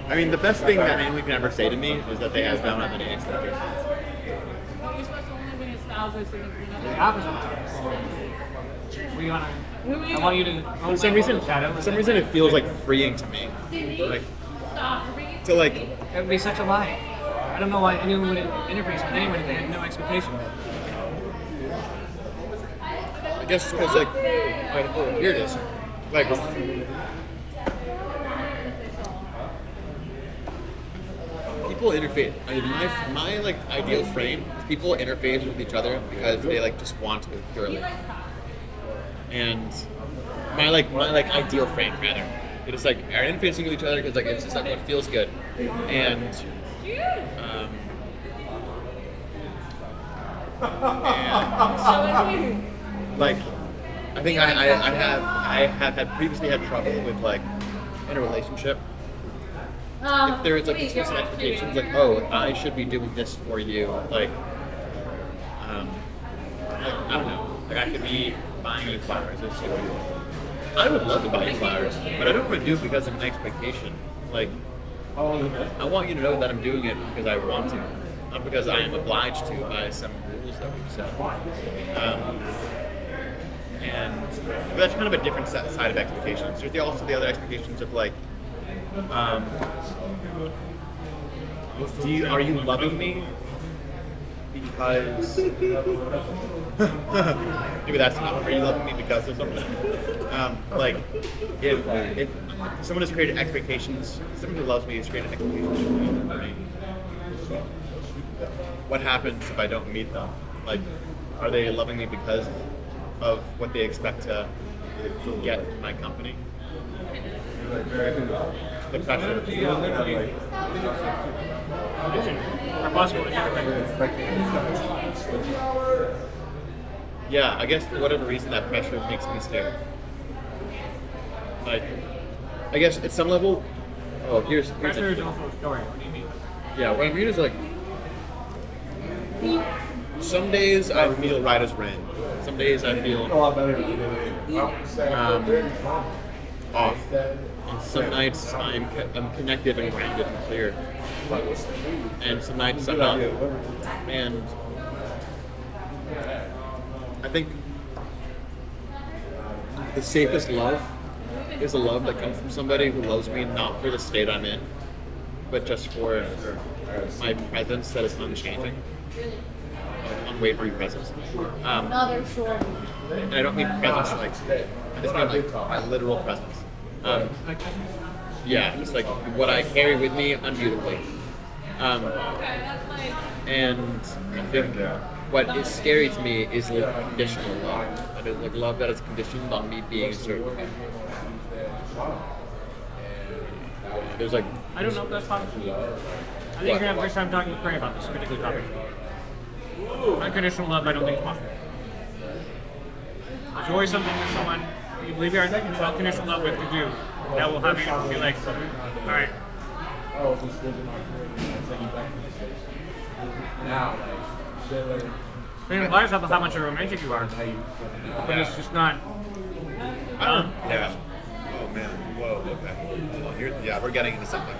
I mean, the best thing that anyone can ever say to me is that they don't have any expectations. You're supposed to only when your spouse or significant other. The opposite. We wanna. I want you to. For some reason, it feels like freeing to me. Like, to like, That would be such a lie. I don't know why anyone would interface with anyone if they had no expectation. I guess because like, here it is. Like, people interface. I mean, my like ideal frame is people interface with each other because they like just want to purely. And my ideal frame rather, it is like are interfacing with each other because like it's just like what feels good, and like I think I have had previously had trouble with like in a relationship. If there is like explicit expectations, like I should be doing this for you, like I don't know, like I could be buying you flowers or something. I would love to buy you flowers, but I don't want to do it because of an expectation. Like I want you to know that I'm doing it because I want to, not because I am obliged to by some rules that we've set. And that's kind of a different side of expectations. There's also the other expectations of like, are you loving me because maybe that's not. Are you loving me because of something? Like if someone has created expectations, someone who loves me has created expectations for me. What happens if I don't meet them? Like, are they loving me because of what they expect to get from my company? The pressure. Yeah, I guess for whatever reason that pressure makes me stare. Like, I guess at some level. Oh, here's Pressure is also a story. What do you mean? Yeah, what I mean is like, some days I feel right as rain. Some days I feel off. And some nights I'm connected and grounded and clear. And some nights I'm not. And I think the safest love is a love that comes from somebody who loves me not for the state I'm in, but just for my presence that is unchanging, unwavering presence. Another short. And I don't mean presence like, I just mean like my literal presence. Yeah, just like what I carry with me unmutably. And I think what is scary to me is like conditional love. That is like love that is conditioned on me being a certain way. There's like I don't know if that's possible. I think you're gonna have a first time talking to Craig about this particular topic. Unconditional love, I don't think it's possible. There's always something that someone you believe you're in unconditional love with to do that will have you be like, all right. I mean, it lies about how much of a romantic you are, but it's just not. yeah. Oh man. Whoa. Okay. Hold on. Yeah, we're getting into something.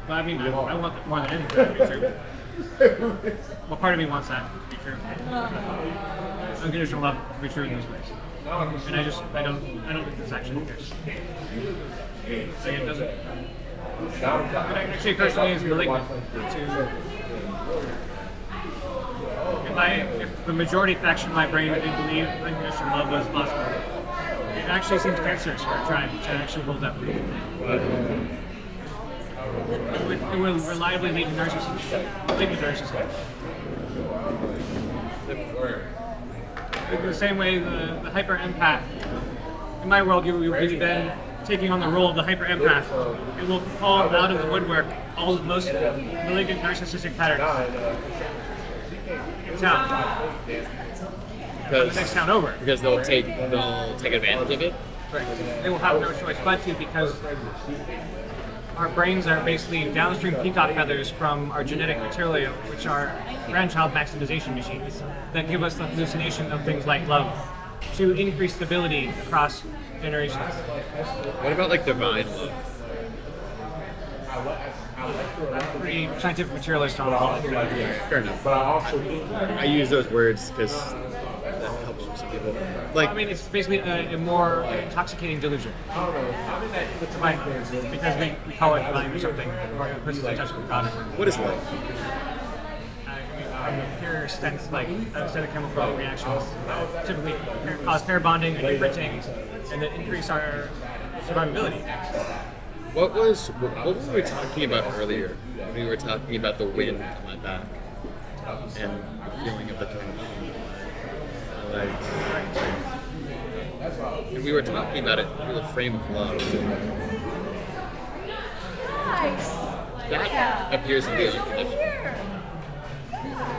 But I mean, I want more than anything to be true. Well, part of me wants that to be true. Unconditional love to be true in those ways. And I don't think this actually cares. Like, it doesn't. It actually occurs to me as malignant if the majority faction of my brain didn't believe unconditional love was possible, it actually seems cancerous for trying to actually hold that belief. It will reliably lead to narcissism. In the same way, the hyper empath. In my world, you will be then taking on the role of the hyper empath. It will call out of the woodwork all the most malignant narcissistic patterns. In town. The next town over. Because they'll take advantage of it. Right. They will have no choice but to, because our brains are basically downstream peacock feathers from our genetic material, which are grandchild maximization machines that give us the hallucination of things like love to increase stability across generations. What about like divine love? Pretty scientific materialist on all of it. Fair enough. I use those words because that helps for some people. Like, I mean, it's basically a more intoxicating delusion. Right. Because we call it divine or something, or it puts us in touch with God. what is love? Pure stents, like set of chemical reactions, typically cause pair bonding and imprinting, and that increase our survivability. What were we talking about earlier? When we were talking about the wind on my back and the feeling of the turn. Like, and we were talking about it through the frame of love. That appears to be unconditional.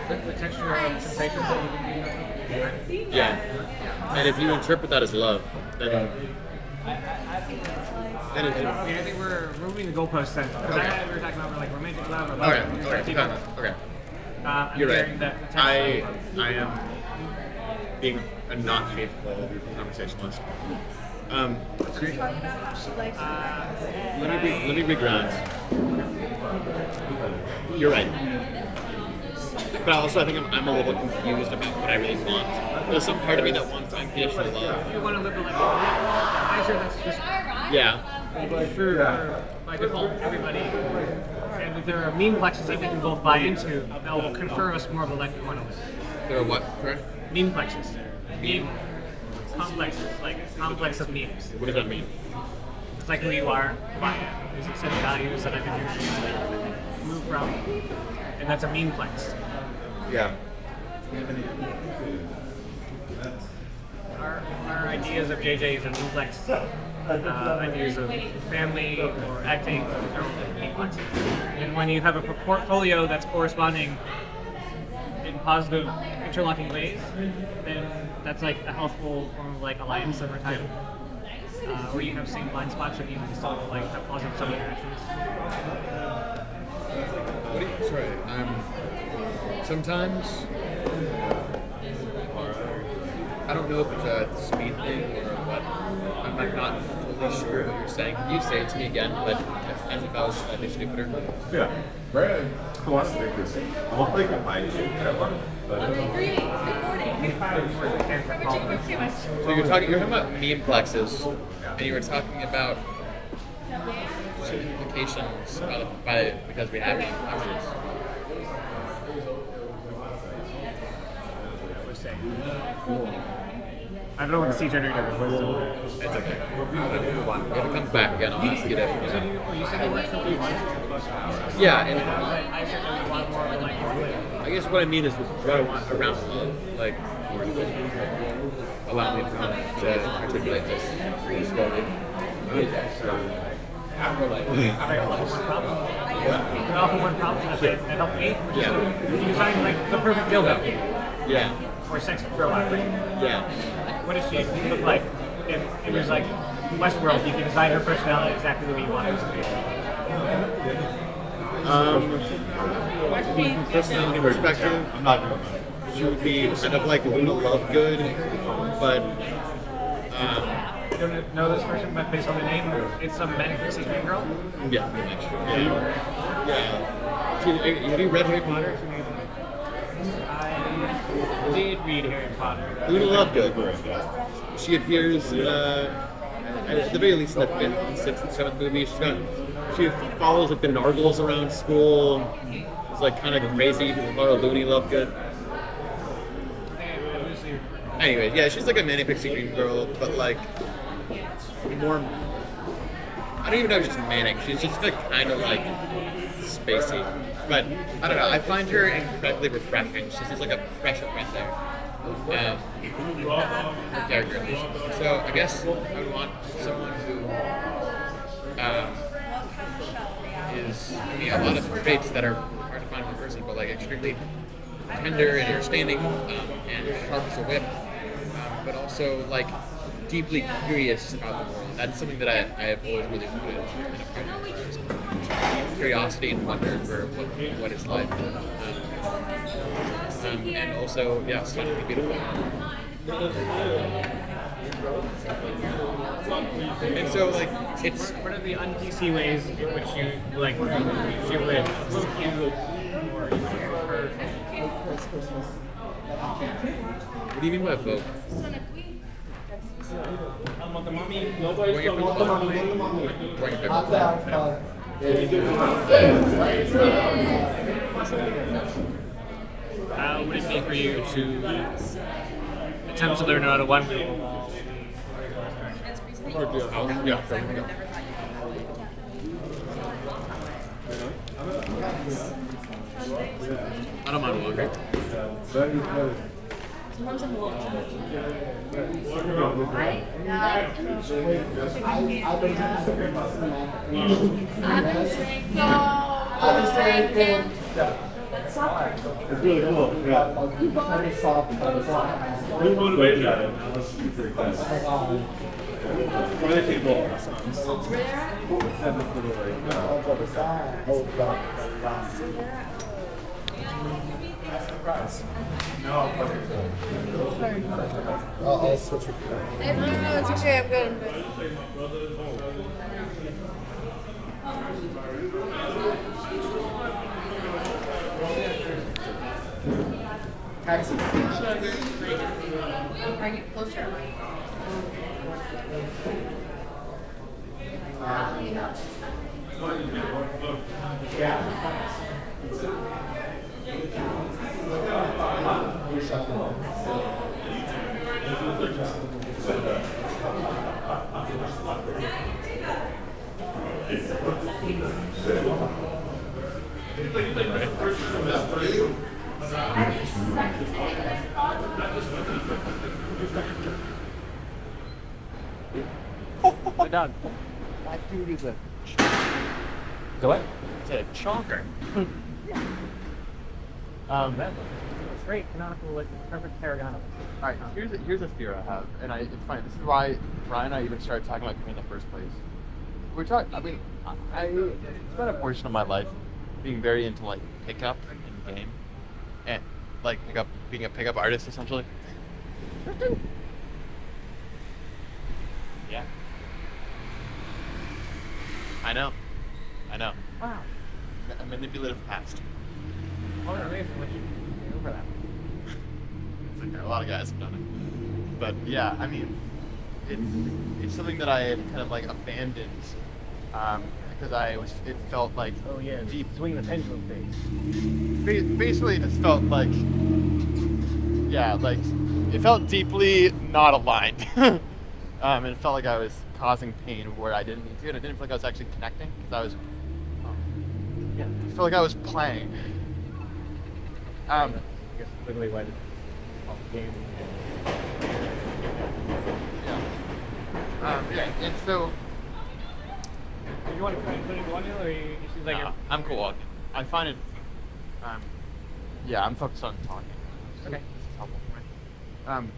The texture of sensation. Yeah. And if you interpret that as love, then it is. I think we're moving the goalposts then. Because I we were talking about like romantic love or love. Okay. I'm You're hearing right. that the text- I am being a not faithful conversationalist. Let me reground. You're right. But also, I think I'm a little confused about what I really want. There's some part of me that wants unconditional love. You want to live the life. I'm sure that's just Yeah. true by default, everybody. And if there are meme plexes that we can both buy into, that will confer us more of a life we want to live. There are what? Correct? Meme plexes. Meme complexes, like complex of memes. What does that mean? It's like who you are, why there's a set of values that I can move from. And that's a meme plex. Yeah. Our ideas of JJs and complex ideas of family or acting are complex. And when you have a portfolio that's corresponding in positive interlocking ways, then that's like a healthful form of like alliance over time. Or you have same blind spots and you can still like have positive social interactions. Sorry. Sometimes I don't know if it's a speed thing or what. I'm like not fully sure what you're saying. Can you say it to me again, but as if I was slightly stupider? Yeah. Brad wants to make this. I'm like a mic. Greetings. Good morning. So you're talking about meme plexes, and you were talking about simplifications because we have meme plexes. I don't know what the C generator was. It's okay. If it comes back again, I'll ask you to. You said you worked for V1? Yeah, and I certainly want more of like I guess what I mean is what I want around love, like allow me to articulate this slowly. offer one problem that helped me, which is you design like the perfect dildo Yeah. or sex robot. Yeah. What does she look like? If it was like Westworld, you could design her personality exactly the way you want her to be. From personality perspective, she would be kind of like Luna Lovegood, but You don't know this person, but based on the name, it's some manic pixie dream girl. yeah, pretty much. Yeah. Have you read Harry Potter? I did read Harry Potter. Luna Lovegood. She appears at the very least in the 5th, 6th, and 7th movie. She follows like the Nargles around school. It's like kind of crazy, more Looney Lovegood. Anyway, yeah, she's like a manic pixie dream girl, but like more. I don't even know if she's manic. She's just like kind of like spacey. But I don't know. I find her incredibly refreshing. She's just like a fresh breath there. Her character. So I guess I would want someone who is I mean, a lot of traits that are hard to find in a person, but like extremely tender and understanding and sharp as a whip, but also like deeply curious about the world. That's something that I have always really wanted in a partner. curiosity and wonder for what it's like. And also, yeah, stunningly beautiful. And so, like, it's What are the un-PC ways in which you like she would book you or her? what do you mean by vote? The mommy. Going up in the going How would it be for you to attempt to learn how to one move? I don't mind walking. It's really cool. Yeah. Who's motivated at it? What do they people? I'll switch it. No, it's okay. I'm good. Taxi. Bring it closer. The dog. That dude is a Go what? chonker. That's great. Canonical, like perfect Paragon. Alright, here's a fear I have, and it's funny. This is why Brian and I even started talking about him in the first place. We're talking. I mean, I spent a portion of my life being very into like pickup in game, and like being a pickup artist essentially. Yeah. I know. Wow. A manipulative past. Oh, amazing. What you over that? It's like a lot of guys have done it. But yeah, I mean, it's something that I had kind of like abandoned because it felt like Oh yeah. deep. Swing the pendulum phase. Basically, it just felt like, yeah, like it felt deeply not aligned. And it felt like I was causing pain where I didn't need to, and I didn't feel like I was actually connecting because I was. Yeah. I felt like I was playing. I guess literally why the game. Yeah, and so. Do you want to put it one or you seem like you're I'm cool walking. I find it. Yeah, I'm focused on talking. okay? It's helpful for me.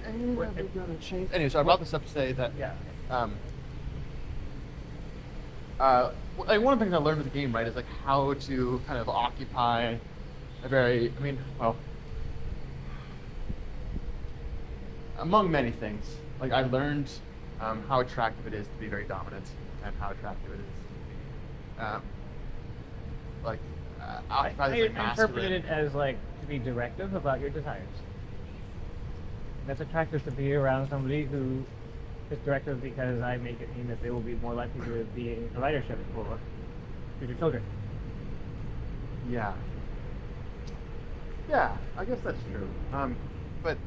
Anyway, so I brought this up to say that. Yeah. Like one of the things I learned with the game, right, is like how to kind of occupy a very, I mean, well, among many things, like I learned how attractive it is to be very dominant, and how attractive it is to be, occupy this, like, I interpreted masculine. it as like to be directive about your desires. That's attractive to be around somebody who is directive because I make it mean that they will be more likely to be in providership for future children. Yeah. Yeah, I guess that's true. But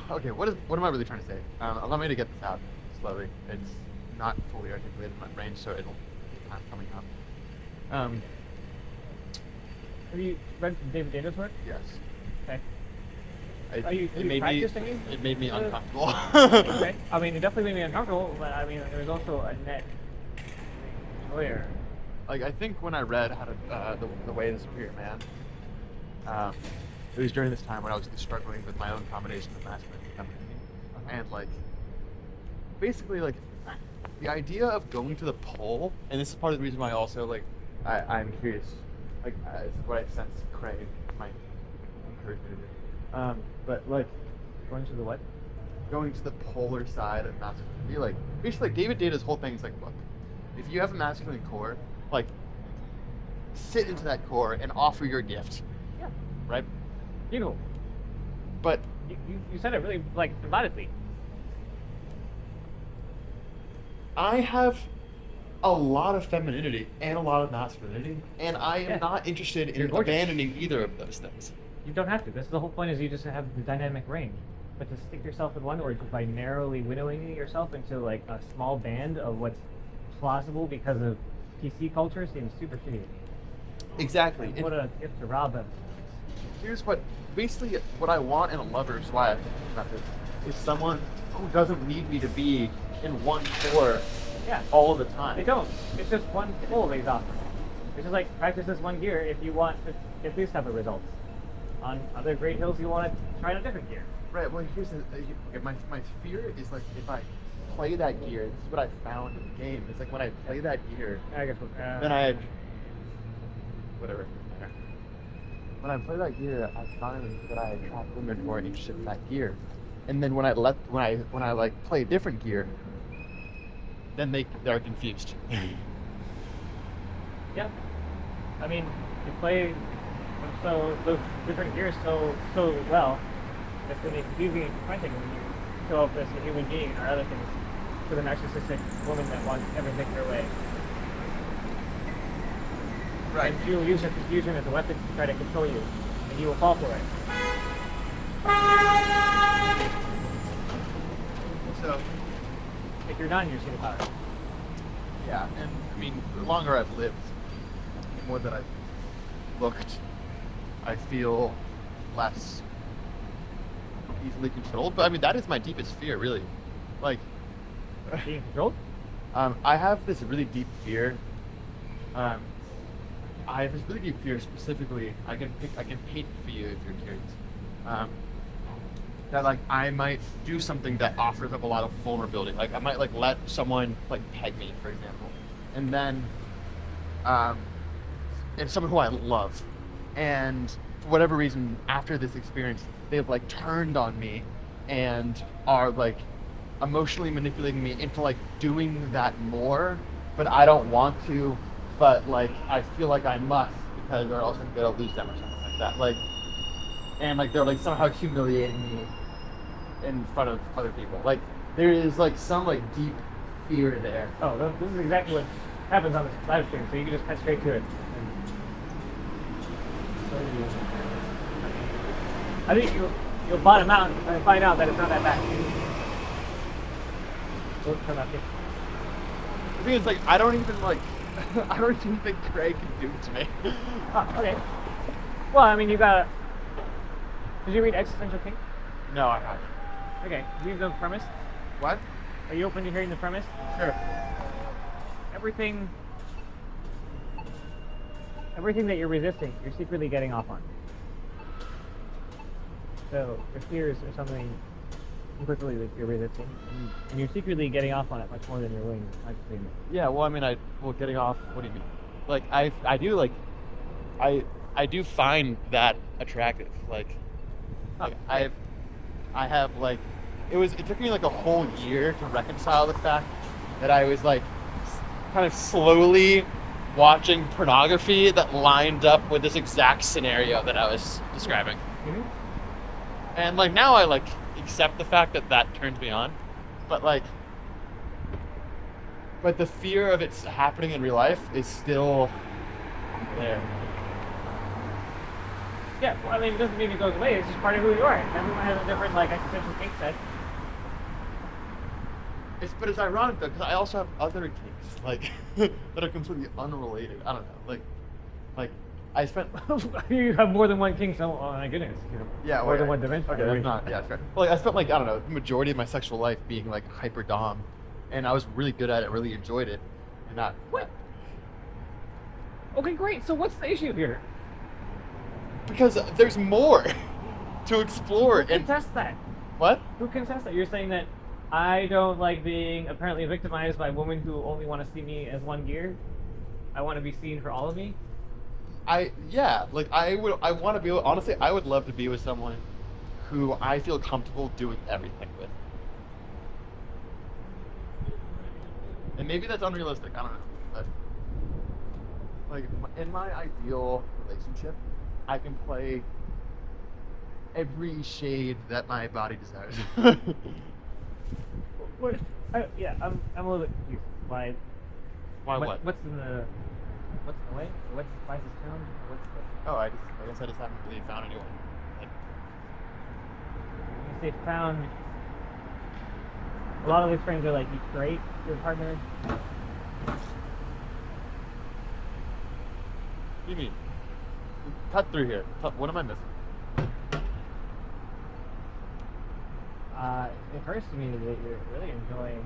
okay, what am I really trying to say? Allow me to get this out slowly. It's not fully articulated in my brain, so it'll take time coming up. Have you read David Data's work? Yes. Okay. It, Are you it made me. practicing it? It made me uncomfortable. Okay. I mean, it definitely made me uncomfortable, but I mean, there's also a net clear. Like I think when I read how to the Way of the Superior Man, it was during this time when I was struggling with my own combination of masculine and femininity, and like basically like the idea of going to the pole, and this is part of the reason why also like I'm curious, like what I sense Craig might encourage me to do. But like Going to the what? going to the polar side of masculinity, like basically like David Data's whole thing is like, look, if you have a masculine core, like sit into that core and offer your gift, Yeah. right? You know, But you said it really like embodically. I have a lot of femininity and a lot of masculinity, and I am Yeah. not interested in You're gorgeous. abandoning either of those things. You don't have to. That's the whole point. Is you just have the dynamic range. But to stick yourself in one, or just by narrowly winnowing yourself into like a small band of what's plausible because of PC culture seems super shitty. Exactly. And What a gift to rob them. here's what basically what I want in a lover is why I think about this is someone who doesn't need me to be in one core Yeah. all the time. They don't. It's just one pull they offer. It's just like practice this one gear if you want to get these type of results. On other great hills, you want to try a different gear. Right. Well, here's my fear is like if I play that gear. This is what I found in the game. It's like when I play that gear, I guess. then I whatever. When I play that gear, I find that I attract women more interested in that gear, and then when I like play a different gear, then they're confused. Yeah. I mean, you play so those different gears so well. It's going to be confusing and confronting when you show up as a human being or other things to the narcissistic woman that wants everything her way. Right. And she will use her confusion as a weapon to try to control you, and you will fall for it. So If you're not in your seat of power. yeah, and I mean, the longer I've lived, the more that I've looked, I feel less easily controlled. But I mean, that is my deepest fear, really. Like, Being controlled? I have this really deep fear. I have this really deep fear specifically. I can paint for you if you're curious. That like I might do something that offers up a lot of vulnerability. Like I might like let someone like peg me, for example, and then, and someone who I love, and for whatever reason, after this experience, they've like turned on me, and are like emotionally manipulating me into like doing that more, but I don't want to, but like I feel like I must because or else I'm gonna lose them or something like that. Like, and like they're like somehow humiliating me in front of other people. Like there is like some like deep fear there. Oh, this is exactly what happens on this live stream, so you can just cut straight to it. I think you'll bottom out and find out that it's not that bad. We'll turn that thing. The thing is like I don't even like I don't even think Craig can do it to me. Oh, okay. Well, I mean, you got. Did you read Existential King? No, I haven't. Okay. Read the premise. What? Are you open to hearing the premise? Sure. Everything that you're resisting, you're secretly getting off on. So your fears are something implicitly that you're resisting, and you're secretly getting off on it much more than you're willing to consciously admit. Yeah, well, I mean, getting off. What do you mean? Like, I do like, I do find that attractive. Like, I have like, it took me like a whole year to reconcile the fact that I was like, kind of slowly watching pornography that lined up with this exact scenario that I was describing. Mm-hmm. And like now I like accept the fact that that turns me on, but the fear of it happening in real life is still there. Yeah, well, I mean, it doesn't mean it goes away. It's just part of who you are. Everyone has a different, like, existential kink set. But it's ironic though, because I also have other kinks like that are completely unrelated. I don't know, like I spent. You have more than one kink, so, oh my goodness. You know, Yeah, more than one dimension. Okay, that's not. Yeah, that's fair. Well, like, I spent like I don't know the majority of my sexual life being like hyper dom, and I was really good at it, really enjoyed it, and not. What? Okay, great. So what's the issue here? Because there's more to explore Who can and test that? what? Who can test that? You're saying that I don't like being apparently victimized by women who only want to see me as one gear. I want to be seen for all of me. I want to be honestly. I would love to be with someone who I feel comfortable doing everything with. And maybe that's unrealistic. I don't know, but like in my ideal relationship, I can play every shade that my body desires. What? Yeah, I'm a little bit confused. Why? Why what? What's in the way? What's why is this found? What's the? Oh, I guess I just haven't really found anyone. Like, You say found. A lot of these friends are like, you create your partner. what do you mean? Cut through here. What am I missing? It occurs to me that you're really enjoying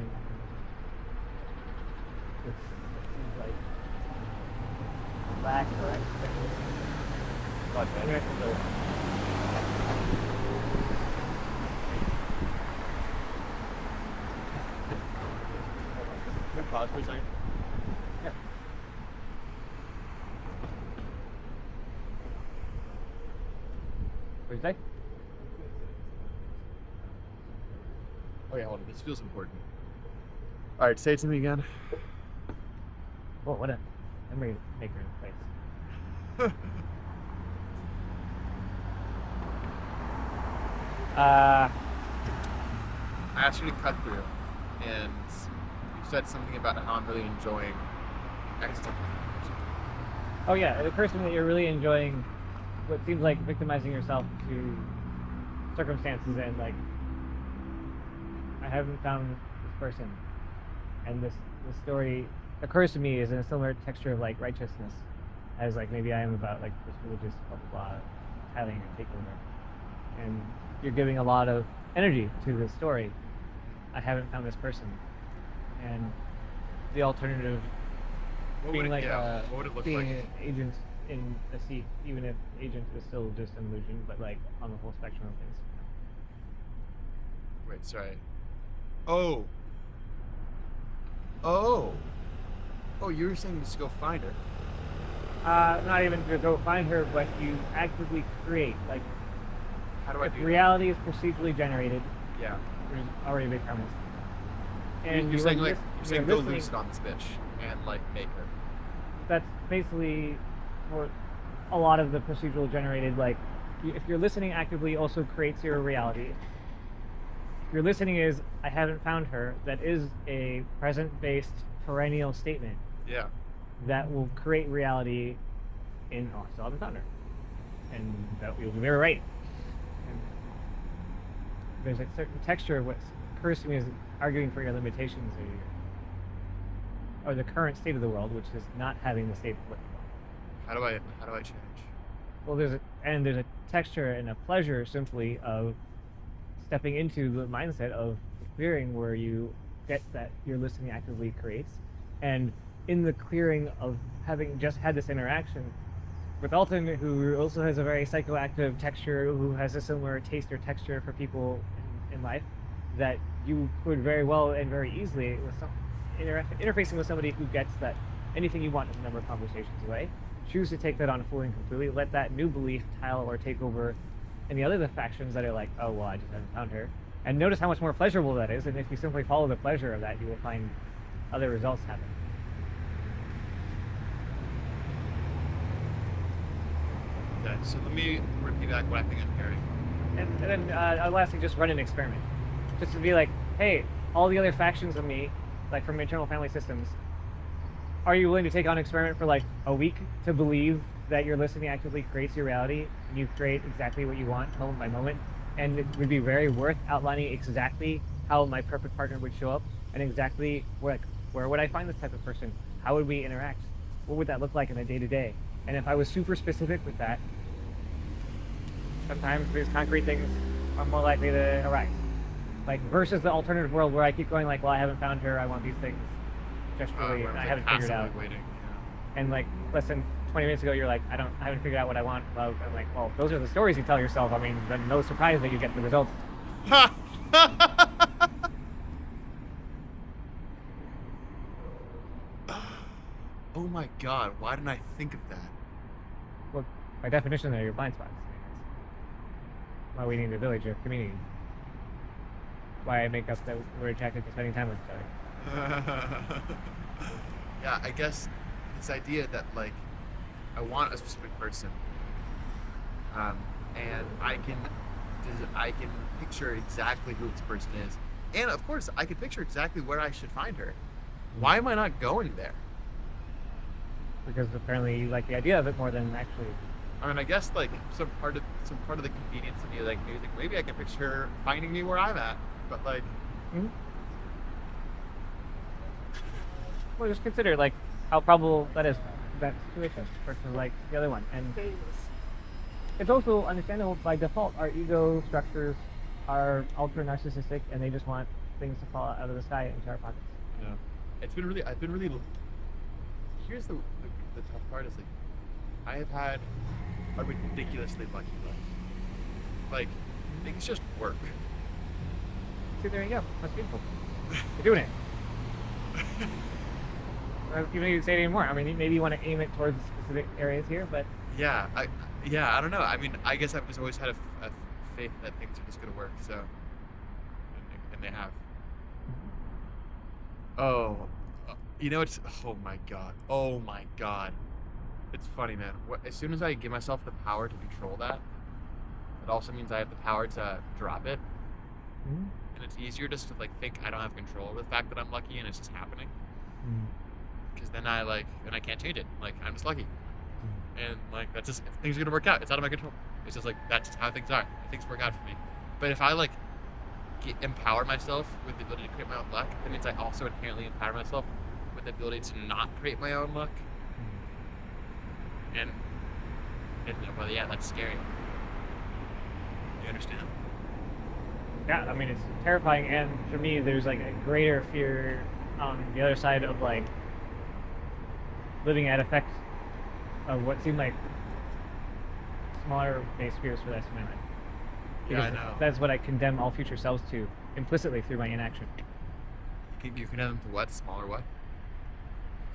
this, it seems like, lack or expectation. Can we pause for a second? Yeah. What did you say? Oh yeah, hold on. This feels important. All right, say it to me again. Whoa, what a memory maker in place. I asked you to cut through, and you said something about how I'm really enjoying X. Oh yeah, it occurs to me that you're really enjoying what seems like victimizing yourself to circumstances and like, I haven't found this person, and this story occurs to me as in a similar texture of like righteousness, as like maybe I am about like this religious blah blah blah having a takeover, and you're giving a lot of energy to this story. I haven't found this person, and the alternative being like what would it look being like? an agent in a seat, even if agent is still just an illusion, but like on the whole spectrum of things. Wait, sorry. Oh. Oh. Oh, you were saying just go find her. Not even to go find her, but you actively create. Like, How do I if do reality is procedurally generated, that? Yeah. there's already a big premise. You're you saying are like lis- you're saying you're go listening- lucid on this bitch and like make her. That's basically what a lot of the procedural generated, like, if you're listening actively also creates your reality. If your listening is, I haven't found her, that is a present-based perennial statement Yeah. that will create reality in, oh, I still haven't found her. And that you'll be very right. And there's a certain texture of what occurs to me is arguing for your limitations or the current state of the world, which is not having the state of what you want. How do I change? Well, there's a texture and a pleasure simply of stepping into the mindset of clearing where you get that your listening actively creates, and in the clearing of having just had this interaction with Alton, who also has a very psychoactive texture, who has a similar taste or texture for people in life, that you could very well and very easily with some interfacing with somebody who gets that anything you want is a number of conversations away. Choose to take that on fully and completely. Let that new belief tile or take over any other factions that are like, oh, well, I just haven't found her. And notice how much more pleasurable that is. And if you simply follow the pleasure of that, you will find other results happen. Okay, so let me repeat back what I think I'm hearing. And then lastly, just run an experiment. Just to be like, hey, all the other factions of me, like from internal family systems, are you willing to take on an experiment for like a week to believe that your listening actively creates your reality and you create exactly what you want moment by moment? And it would be very worth outlining exactly how my perfect partner would show up and exactly where would I find this type of person? How would we interact? What would that look like in a day-to-day? And if I was super specific with that, sometimes these concrete things are more likely to arise. Like versus the alternative world where I keep going like, well, I haven't found her, I want these things gesturally, Where and I I'm, haven't like, figured out. passively waiting. And like less than 20 minutes ago, you're like, I haven't figured out what I want. Love. I'm like, well, those are the stories you tell yourself. I mean, then no surprise that you get the results. Yeah. Oh my god, why didn't I think of that? Well, by definition, they're your blind spots. Why we need a village or community. Why I make up that we're attracted to spending time with each other. Yeah, I guess this idea that like I want a specific person, and I can picture exactly who this person is, and of course I can picture exactly where I should find her. Why am I not going there? Because apparently you like the idea of it more than actually. I mean, I guess like some part of the convenience of me like music. Maybe I can picture her finding me where I'm at, but like. Mhm. Well, just consider like how probable that is, that situation versus like the other one, and it's also understandable by default. Our ego structures are ultra narcissistic, and they just want things to fall out of the sky into our pockets. Yeah. I've been really. Here's the tough part is like, I have had a ridiculously lucky life. Like, things just work. See, there you go. That's beautiful. You're doing it. You don't need to say it anymore. I mean, maybe you want to aim it towards specific areas here, but Yeah, I don't know. I mean, I guess I've just always had a faith that things are just gonna work. So, and they have. Oh, you know it's. Oh my god. It's funny, man. As soon as I give myself the power to control that, it also means I have the power to drop it. Mhm. And it's easier just to like think I don't have control over the fact that I'm lucky and it's just happening. Because then I can't change it. Like, I'm just lucky. And like that's just things are gonna work out. It's out of my control. It's just like that's just how things are. Things work out for me. But if I like empower myself with the ability to create my own luck, that means I also inherently empower myself with the ability to not create my own luck. And well, yeah, that's scary. You understand? Yeah, I mean, it's terrifying, and for me, there's like a greater fear on the other side of like living at effect of what seemed like smaller base fears for the rest of my life. Yeah, I Because know. that's what I condemn all future selves to implicitly through my inaction. You can have them to what? Smaller what?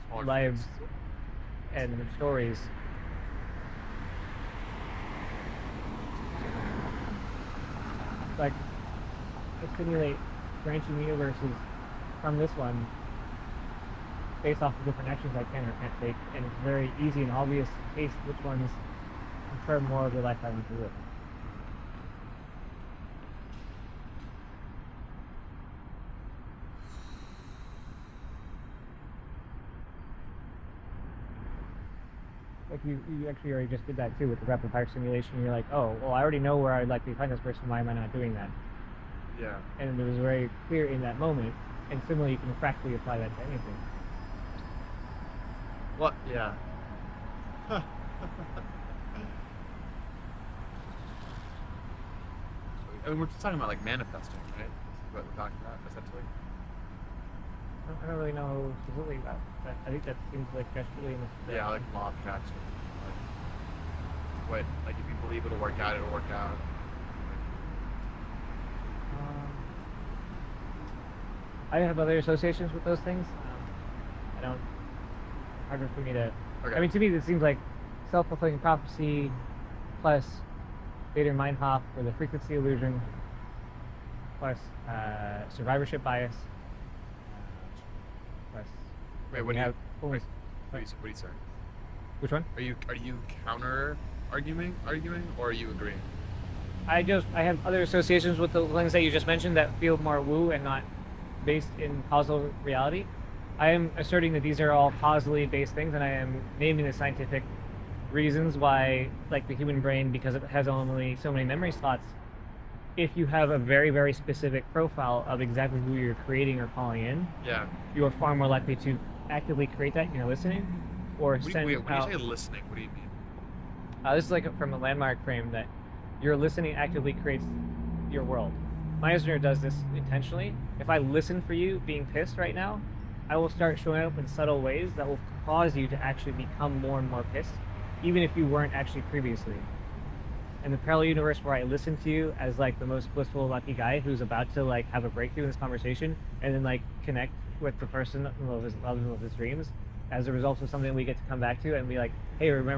Smaller Lives fears. and stories. Like, I simulate branching universes from this one based off of different actions I can or can't take, and it's very easy and obvious to taste which ones confirm more of the life I want to live. Like you actually already just did that too with the rapid fire simulation. You're like, oh, well, I already know where I'd likely find this person. Why am I not doing that? Yeah. And it was very clear in that moment. And similarly, you can practically apply that to anything. What? Yeah. I mean, we're just talking about like manifesting, right? This is what we're talking about, essentially. I don't really know specifically about that. I think that seems like just really in the Yeah, like law of attraction. Like if you believe it'll work out, it'll work out. I have other associations with those things. I don't. Harder for me to. Okay. I mean, to me, it seems like self-fulfilling prophecy plus Vader Meinhof or the frequency illusion plus survivorship bias plus. Wait, we what do you? have What are you saying? Which one? Are you counter arguing, or are you agreeing? I have other associations with the things that you just mentioned that feel more woo and not based in causal reality. I am asserting that these are all causally based things, and I am naming the scientific reasons why, like the human brain, because it has only so many memory slots, if you have a very, very specific profile of exactly who you're creating or calling in, Yeah. you are far more likely to actively create that, listening, or send When out. you say listening, what do you mean? This is like from a landmark frame that your listening actively creates your world. Meisner does this intentionally. If I listen for you being pissed right now, I will start showing up in subtle ways that will cause you to actually become more and more pissed, even if you weren't actually previously. In the parallel universe where I listen to you as like the most blissful, lucky guy who's about to like have a breakthrough in this conversation and then like connect with the person of his love and of his dreams, as a result of something we get to come back to and be like, hey, remember